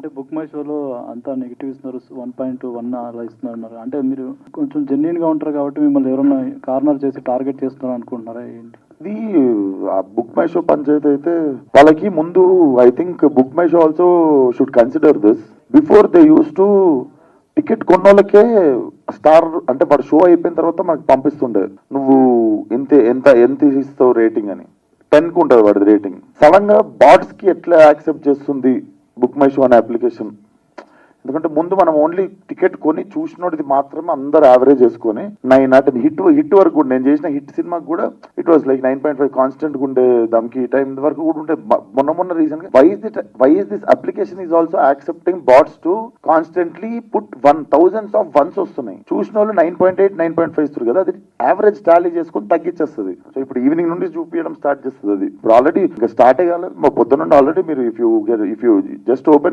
అంటే book my షోలో అంతా నెగిటివ్ ఇస్తున్నారు, 1.1 అలా ఇస్తున్నారు. అంటే మీరు కొంచెం జెన్యున్ గా ఉంటారు కాబట్టి మిమ్మల్ని ఎవరన్నా కార్నర్ చేసి టార్గెట్ చేస్తున్నారు అనుకుంటున్నారా ఏంటి? ఇది ఆ బుక్ మై షో పంచాయతీ అయితే వాళ్ళకి ముందు I think BookMyShow also should consider this before they use to ticket కొన్నోళ్ళకే స్టార్ అంటే వాడు షో అయిపోయిన తర్వాత మనకు పంపిస్తుండే నువ్వు ఎంత ఇస్తావు రేటింగ్ అని 10 కు ఉంటుంది వాడి రేటింగ్. సడన్ గా బాట్స్ కి ఎట్లా యాక్సెప్ట్ చేస్తుంది బుక్ మై షో అనే అప్లికేషన్? ఎందుకంటే ముందు మనం ఓన్లీ టికెట్ కొని చూసినోడిది మాత్రమే అందరు యావరేజ్ చేసుకొని 9 అంటే హిట్ వరకు కూడా నేను చేసిన హిట్ సినిమాకి కూడా ఇట్ వాస్ లైక్ 9.5 కాన్స్టెంట్ ఉండే దమ్కి టైం వరకు కూడా ఉంటే మొన్న reason why is this application is also accepting bots to constantly put 1000s of ones వస్తున్నాయి. చూసిన వాళ్ళు 9.8 9.5 ఇస్తారు కదా, అది యావరేజ్ టాలీ చేసుకొని తగ్గించేస్తుంది. సో ఇప్పుడు ఈవినింగ్ నుండి చూపించడం స్టార్ట్ చేస్తుంది. అది ఇప్పుడు ఆల్రెడీ ఇంకా స్టార్ట్ కాలేదు, మా పొద్దున్న ఆల్రెడీ మీరు ఇఫ్ యూ జస్ట్ ఓపెన్